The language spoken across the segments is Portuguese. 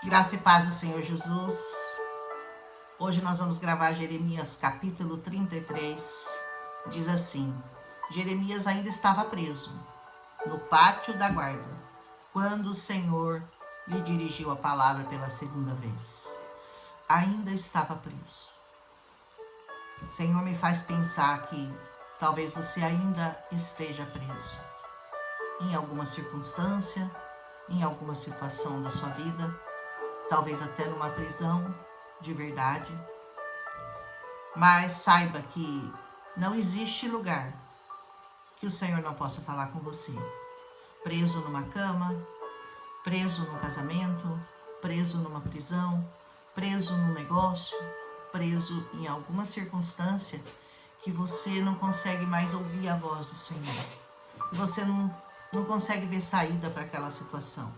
Graça e paz do Senhor Jesus. Hoje nós vamos gravar Jeremias capítulo 33. Diz assim: Jeremias ainda estava preso no pátio da guarda, quando o Senhor lhe dirigiu a palavra pela segunda vez. Ainda estava preso. O Senhor me faz pensar que talvez você ainda esteja preso em alguma circunstância, em alguma situação da sua vida, talvez até numa prisão de verdade. Mas saiba que não existe lugar que o Senhor não possa falar com você. Preso numa cama, preso num casamento, preso numa prisão, preso num negócio, preso em alguma circunstância que você não consegue mais ouvir a voz do Senhor. Que você não consegue ver saída para aquela situação.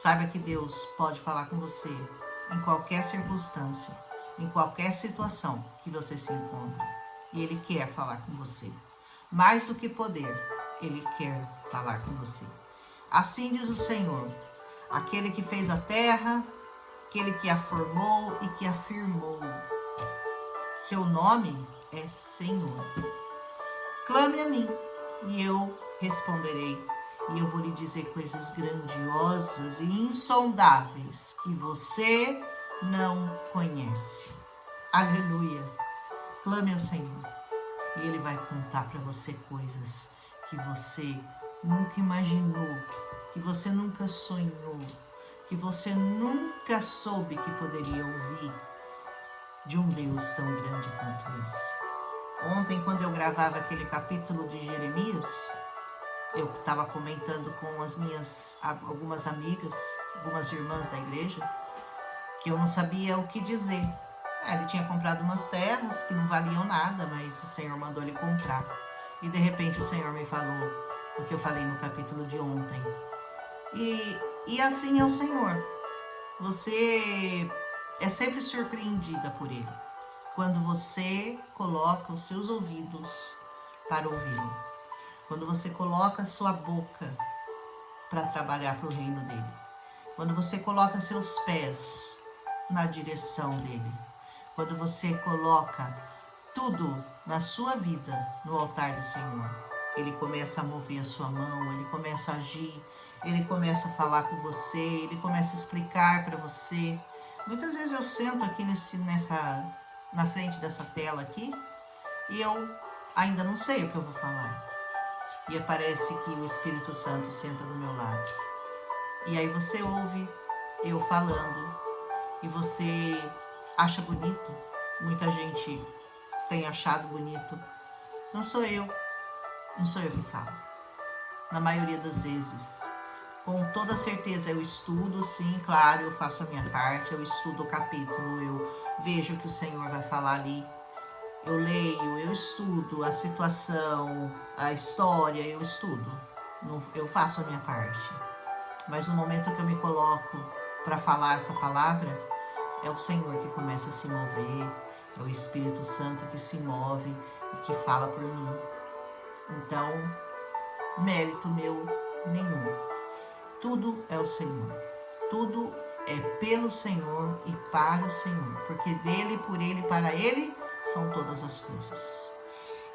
Saiba que Deus pode falar com você em qualquer circunstância, em qualquer situação que você se encontre. E Ele quer falar com você. Mais do que poder, Ele quer falar com você. Assim diz o Senhor, aquele que fez a terra, aquele que a formou e que a firmou. Seu nome é Senhor. Clame a mim e eu responderei. E eu vou lhe dizer coisas grandiosas e insondáveis que você não conhece. Aleluia! Clame ao Senhor e Ele vai contar para você coisas que você nunca imaginou, que você nunca sonhou, que você nunca soube que poderia ouvir de um Deus tão grande quanto esse. Ontem, quando eu gravava aquele capítulo de Jeremias, eu estava comentando com algumas amigas, algumas irmãs da igreja, que eu não sabia o que dizer. Ele tinha comprado umas terras que não valiam nada, mas o Senhor mandou ele comprar. E de repente o Senhor me falou o que eu falei no capítulo de ontem. E assim é o Senhor. Você é sempre surpreendida por Ele, quando você coloca os seus ouvidos para ouvi-lo. Quando você coloca a sua boca para trabalhar para o reino dele. Quando você coloca seus pés na direção dele. Quando você coloca tudo na sua vida no altar do Senhor. Ele começa a mover a sua mão, ele começa a agir, ele começa a falar com você, ele começa a explicar para você. Muitas vezes eu sento aqui na frente dessa tela aqui e eu ainda não sei o que eu vou falar. E parece que o Espírito Santo senta do meu lado. E aí você ouve eu falando e você acha bonito. Muita gente tem achado bonito. Não sou eu que falo. Na maioria das vezes. Com toda certeza eu estudo, sim, claro, eu faço a minha parte, eu estudo o capítulo, eu vejo o que o Senhor vai falar ali. Eu leio, eu estudo a situação, a história, eu estudo. Eu faço a minha parte. Mas no momento que eu me coloco para falar essa palavra, é o Senhor que começa a se mover, é o Espírito Santo que se move e que fala por mim. Então, mérito meu nenhum. Tudo é o Senhor. Tudo é pelo Senhor e para o Senhor. Porque dele, por ele e para ele são todas as coisas.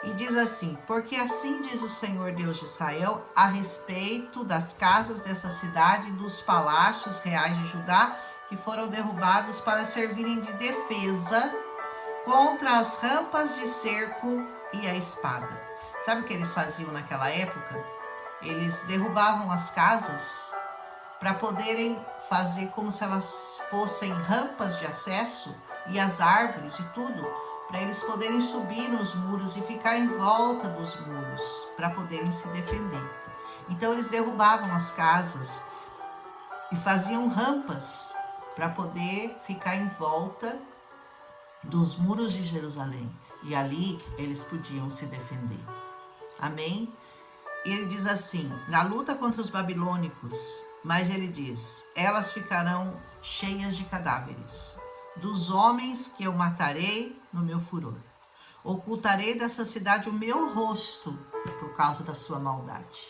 E diz assim: porque assim diz o Senhor Deus de Israel a respeito das casas dessa cidade e dos palácios reais de Judá que foram derrubados para servirem de defesa contra as rampas de cerco e a espada. Sabe o que eles faziam naquela época? Eles derrubavam as casas para poderem fazer como se elas fossem rampas de acesso e as árvores e tudo, para eles poderem subir nos muros e ficar em volta dos muros, para poderem se defender. Então eles derrubavam as casas e faziam rampas para poder ficar em volta dos muros de Jerusalém. E ali eles podiam se defender. Amém? E ele diz assim, na luta contra os babilônicos, mas ele diz, elas ficarão cheias de cadáveres, dos homens que eu matarei no meu furor. Ocultarei dessa cidade o meu rosto por causa da sua maldade.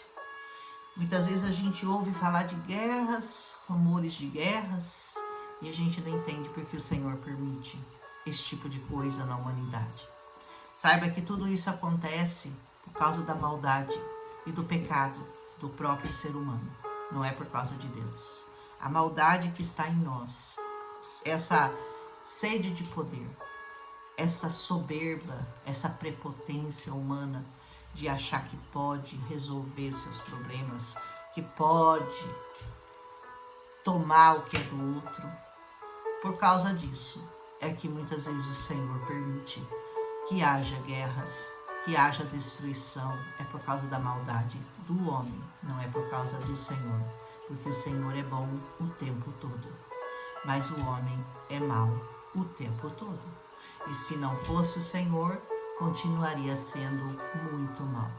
Muitas vezes a gente ouve falar de guerras, rumores de guerras, E a gente não entende porque o Senhor permite esse tipo de coisa na humanidade. Saiba que tudo isso acontece por causa da maldade e do pecado do próprio ser humano. Não é por causa de Deus. A maldade que está em nós, essa sede de poder, essa soberba, essa prepotência humana de achar que pode resolver seus problemas, que pode tomar o que é do outro. Por causa disso, é que muitas vezes o Senhor permite que haja guerras, que haja destruição. É por causa da maldade do homem, não é por causa do Senhor. Porque o Senhor é bom o tempo todo, mas o homem é mau o tempo todo. E se não fosse o Senhor, continuaria sendo muito mal.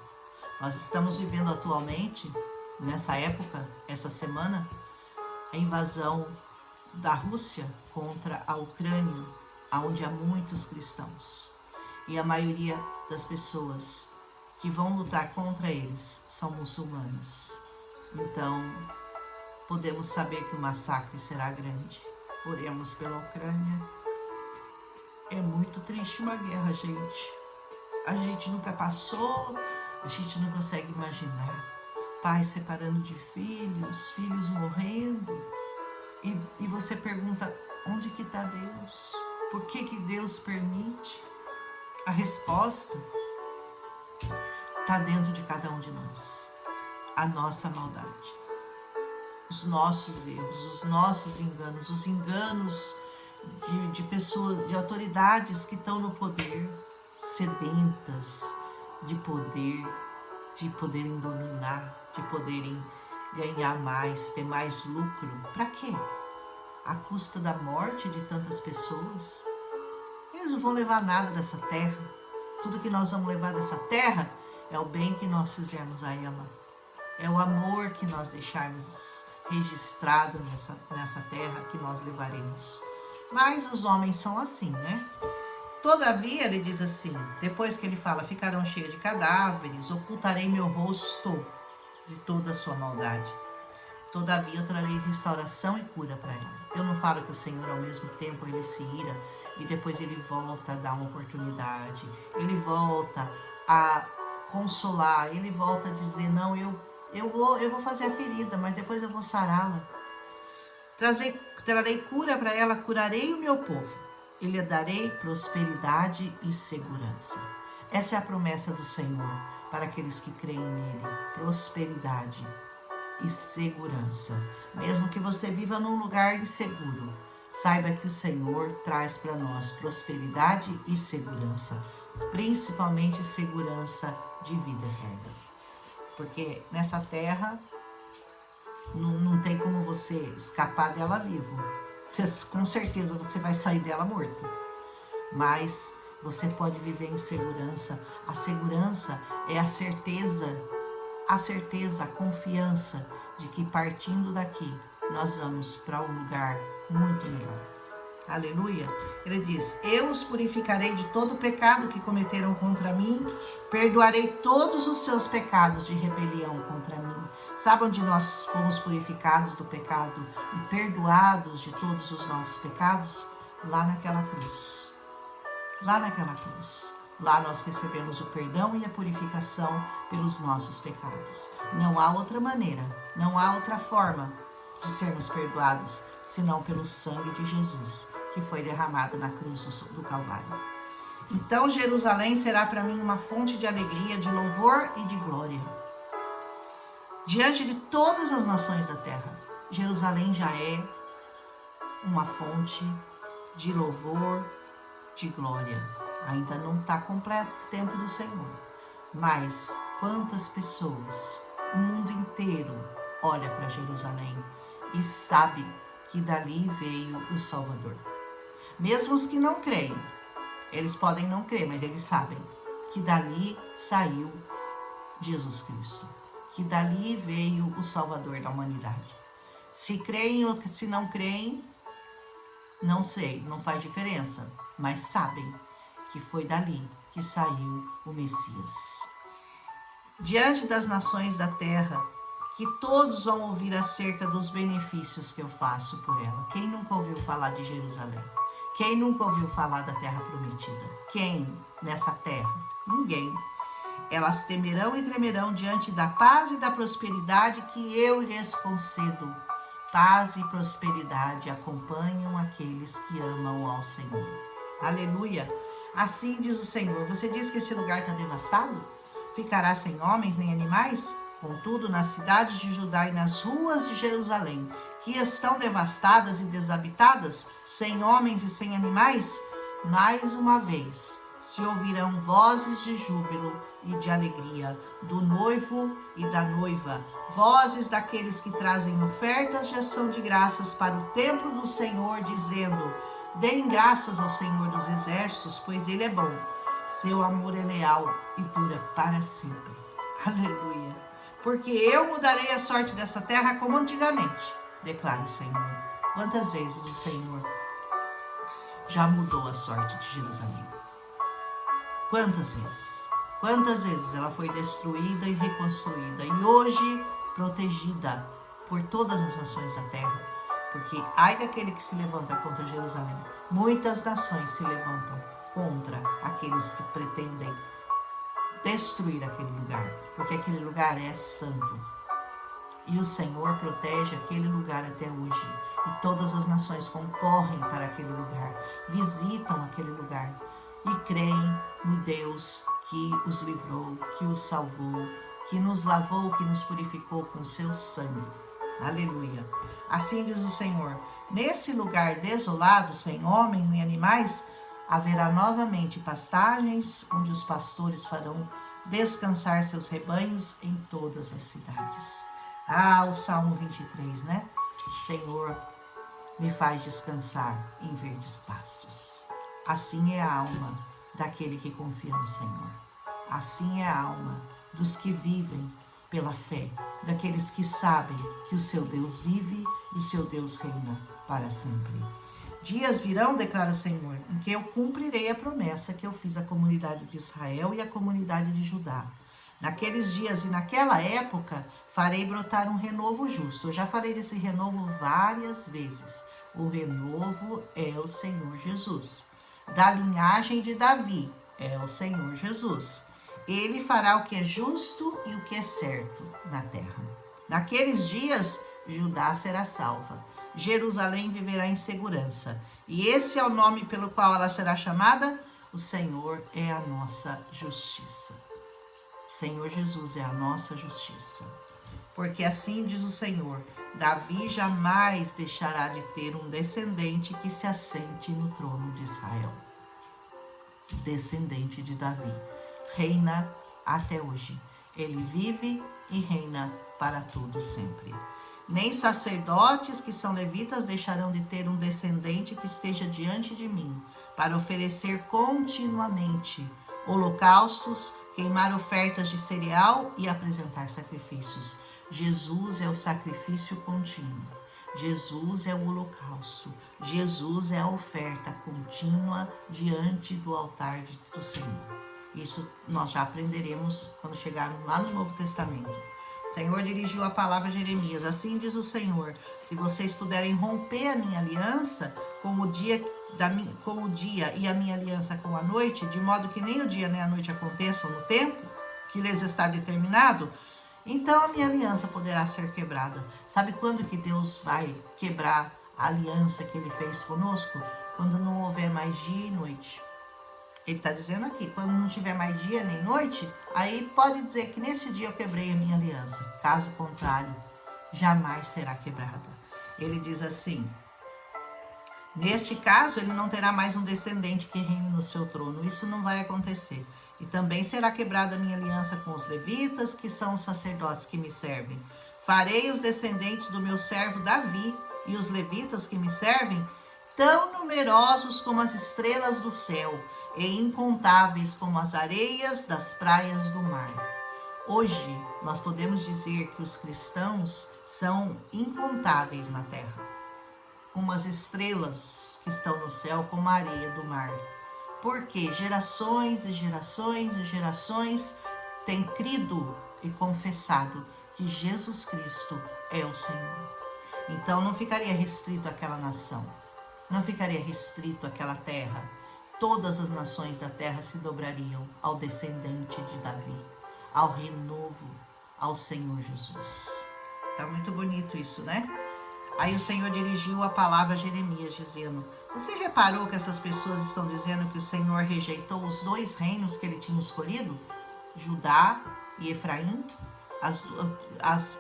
Nós estamos vivendo atualmente, nessa época, essa semana, a invasão da Rússia contra a Ucrânia, onde há muitos cristãos. E a maioria das pessoas que vão lutar contra eles são muçulmanos. Então, podemos saber que o massacre será grande. Oremos pela Ucrânia. É muito triste uma guerra, gente. A gente nunca passou, a gente não consegue imaginar. Pais separando de filhos, filhos morrendo. E você pergunta, onde que está Deus? Por que Deus permite? A resposta está dentro de cada um de nós. A nossa maldade, os nossos erros, os nossos enganos, os enganos de pessoas, de autoridades que estão no poder, sedentas de poderem dominar, de poderem ganhar mais, ter mais lucro. Para quê? À custa da morte de tantas pessoas? Eles não vão levar nada dessa terra. Tudo que nós vamos levar dessa terra é o bem que nós fizermos a ela. É o amor que nós deixarmos registrado nessa terra que nós levaremos. Mas os homens são assim, né? Todavia, ele diz assim, depois que ele fala, ficarão cheios de cadáveres, ocultarei meu rosto de toda a sua maldade. Todavia, eu trarei restauração e cura para ela. Eu não falo que o Senhor, ao mesmo tempo, ele se ira e depois ele volta a dar uma oportunidade. Ele volta a consolar, ele volta a dizer, não, eu vou fazer a ferida, mas depois eu vou sará-la. Trarei cura para ela, curarei o meu povo. E lhe darei prosperidade e segurança. Essa é a promessa do Senhor para aqueles que creem nele. Prosperidade e segurança. Mesmo que você viva num lugar inseguro, saiba que o Senhor traz para nós prosperidade e segurança. Principalmente segurança de vida eterna. Porque nessa terra não tem como você escapar dela vivo. Com certeza você vai sair dela morto. Mas você pode viver em segurança. A segurança é a certeza, a confiança de que partindo daqui nós vamos para um lugar muito melhor. Aleluia. Ele diz, eu os purificarei de todo o pecado que cometeram contra mim, perdoarei todos os seus pecados de rebelião contra mim. Sabe onde nós fomos purificados do pecado e perdoados de todos os nossos pecados? Lá naquela cruz. Lá naquela cruz. Lá nós recebemos o perdão e a purificação pelos nossos pecados. Não há outra maneira, não há outra forma de sermos perdoados, senão pelo sangue de Jesus, que foi derramado na cruz do Calvário. Então Jerusalém será para mim uma fonte de alegria, de louvor e de glória. Diante de todas as nações da terra, Jerusalém já é uma fonte de louvor, de glória. Ainda não está completo o tempo do Senhor. Mas quantas pessoas, o mundo inteiro, olha para Jerusalém e sabe que dali veio o Salvador. Mesmo os que não creem, eles podem não crer, mas eles sabem que dali saiu Jesus Cristo. Que dali veio o Salvador da humanidade. Se creem ou se não creem, não sei, não faz diferença. Mas sabem que foi dali que saiu o Messias. Diante das nações da terra que todos vão ouvir acerca dos benefícios que eu faço por ela. Quem nunca ouviu falar de Jerusalém? Quem nunca ouviu falar da terra prometida? Quem nessa terra? Ninguém. Elas temerão e tremerão diante da paz e da prosperidade que eu lhes concedo. Paz e prosperidade acompanham aqueles que amam ao Senhor. Aleluia! Assim diz o Senhor. Você diz que esse lugar está devastado? Ficará sem homens nem animais? Contudo, nas cidades de Judá e nas ruas de Jerusalém, que estão devastadas e desabitadas, sem homens e sem animais, mais uma vez se ouvirão vozes de júbilo e de alegria do noivo e da noiva, vozes daqueles que trazem ofertas de ação de graças para o templo do Senhor, dizendo: deem graças ao Senhor dos exércitos, pois ele é bom. Seu amor é leal e dura para sempre. Aleluia. Porque eu mudarei a sorte dessa terra como antigamente, declara o Senhor. Quantas vezes o Senhor já mudou a sorte de Jerusalém? Quantas vezes? Quantas vezes ela foi destruída e reconstruída e hoje protegida por todas as nações da terra? Porque ai daquele que se levanta contra Jerusalém. Muitas nações se levantam contra aqueles que pretendem destruir aquele lugar, porque aquele lugar é santo. E o Senhor protege aquele lugar até hoje. E todas as nações concorrem para aquele lugar, visitam aquele lugar e creem no Deus que os livrou, que os salvou, que nos lavou, que nos purificou com seu sangue. Aleluia. Assim diz o Senhor: nesse lugar desolado, sem homens nem animais, haverá novamente pastagens, onde os pastores farão descansar seus rebanhos em todas as cidades. Ah, o Salmo 23, né? Senhor, me faz descansar em verdes pastos. Assim é a alma daquele que confia no Senhor. Assim é a alma dos que vivem pela fé, daqueles que sabem que o seu Deus vive e o seu Deus reina para sempre. Dias virão, declara o Senhor, em que eu cumprirei a promessa que eu fiz à comunidade de Israel e à comunidade de Judá. Naqueles dias e naquela época, farei brotar um renovo justo. Eu já falei desse renovo várias vezes. O renovo é o Senhor Jesus. Da linhagem de Davi é o Senhor Jesus. Ele fará o que é justo e o que é certo na terra. Naqueles dias, Judá será salva. Jerusalém viverá em segurança. E esse é o nome pelo qual ela será chamada: o Senhor é a nossa justiça. O Senhor Jesus é a nossa justiça. Porque assim diz o Senhor: Davi jamais deixará de ter um descendente que se assente no trono de Israel. Descendente de Davi. Reina até hoje. Ele vive e reina para todo sempre. Nem sacerdotes que são levitas deixarão de ter um descendente que esteja diante de mim, para oferecer continuamente holocaustos, queimar ofertas de cereal e apresentar sacrifícios. Jesus é o sacrifício contínuo. Jesus é o holocausto. Jesus é a oferta contínua diante do altar do Senhor. Isso nós já aprenderemos quando chegarmos lá no Novo Testamento. O Senhor dirigiu a palavra a Jeremias: assim diz o Senhor, se vocês puderem romper a minha aliança com o dia e a minha aliança com a noite, de modo que nem o dia nem a noite aconteçam no tempo que lhes está determinado, então a minha aliança poderá ser quebrada. Sabe quando que Deus vai quebrar a aliança que Ele fez conosco? Quando não houver mais dia e noite. Ele está dizendo aqui, quando não tiver mais dia nem noite, aí pode dizer que nesse dia eu quebrei a minha aliança. Caso contrário, jamais será quebrada. Ele diz assim: neste caso, ele não terá mais um descendente que reine no seu trono. Isso não vai acontecer. E também será quebrada a minha aliança com os levitas, que são os sacerdotes que me servem. Farei os descendentes do meu servo Davi e os levitas que me servem tão numerosos como as estrelas do céu e incontáveis como as areias das praias do mar. Hoje, nós podemos dizer que os cristãos são incontáveis na terra, como as estrelas que estão no céu, como a areia do mar. Porque gerações e gerações e gerações têm crido e confessado que Jesus Cristo é o Senhor. Então não ficaria restrito àquela nação, não ficaria restrito àquela terra. Todas as nações da terra se dobrariam ao descendente de Davi, ao renovo, ao Senhor Jesus. Tá muito bonito isso, né? Aí o Senhor dirigiu a palavra a Jeremias, dizendo: você reparou que essas pessoas estão dizendo que o Senhor rejeitou os 2 reinos que ele tinha escolhido? Judá e Efraim?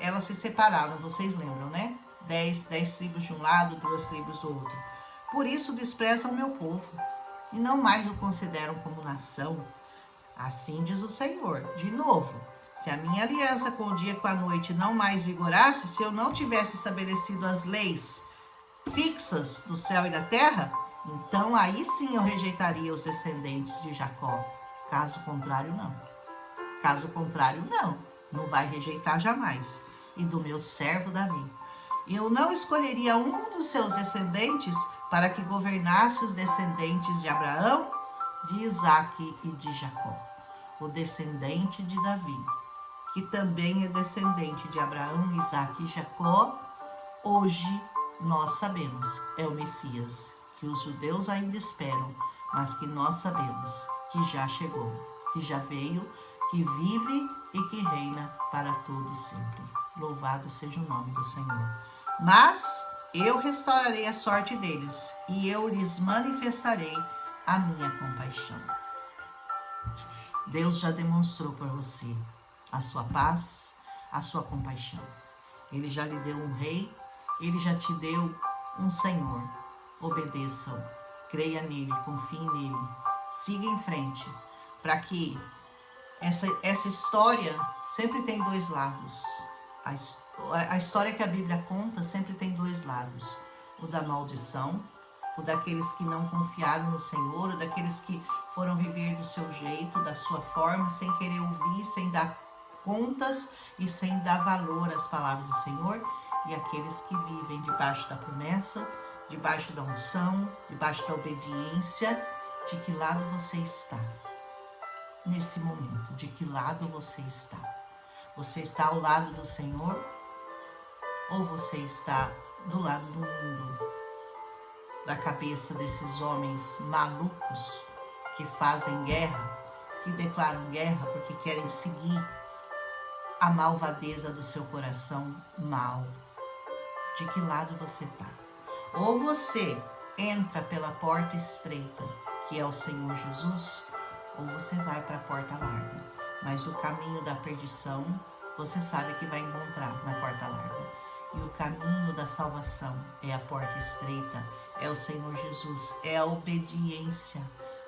Elas se separaram, vocês lembram, né? 10 tribos de um lado, 2 tribos do outro. Por isso desprezam o meu povo, e não mais o consideram como nação. Assim diz o Senhor, de novo: se a minha aliança com o dia e com a noite não mais vigorasse, se eu não tivesse estabelecido as leis fixas do céu e da terra, então aí sim eu rejeitaria os descendentes de Jacó. Caso contrário, não. Caso contrário, não. Não vai rejeitar jamais. E do meu servo Davi. Eu não escolheria um dos seus descendentes para que governasse os descendentes de Abraão, de Isaque e de Jacó. O descendente de Davi, que também é descendente de Abraão, Isaque e Jacó, hoje nós sabemos, é o Messias, que os judeus ainda esperam, mas que nós sabemos que já chegou, que já veio, que vive e que reina para todo sempre. Louvado seja o nome do Senhor. Mas eu restaurarei a sorte deles, e eu lhes manifestarei a minha compaixão. Deus já demonstrou para você a sua paz, a sua compaixão. Ele já lhe deu um rei, ele já te deu um Senhor. Obedeçam, creia nele, confie nele, siga em frente, para que essa história sempre tem 2 lados. A história que a Bíblia conta sempre tem 2 lados. O da maldição, o daqueles que não confiaram no Senhor, o daqueles que foram viver do seu jeito, da sua forma, sem querer ouvir, sem dar contas e sem dar valor às palavras do Senhor, e aqueles que vivem debaixo da promessa, debaixo da unção, debaixo da obediência. De que lado você está nesse momento? De que lado você está? Você está ao lado do Senhor ou você está do lado do mundo, da cabeça desses homens malucos que fazem guerra, que declaram guerra porque querem seguir a malvadeza do seu coração mal? De que lado você está? Ou você entra pela porta estreita, que é o Senhor Jesus, ou você vai para a porta larga. Mas o caminho da perdição, você sabe que vai encontrar na porta larga. E o caminho da salvação é a porta estreita, é o Senhor Jesus, é a obediência.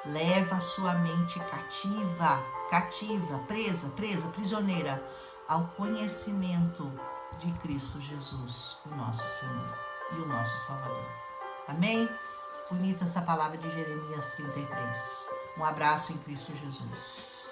Leva a sua mente cativa, presa, prisioneira, ao conhecimento de Cristo Jesus, o nosso Senhor e o nosso Salvador. Amém? Bonita essa palavra de Jeremias 33. Um abraço em Cristo Jesus.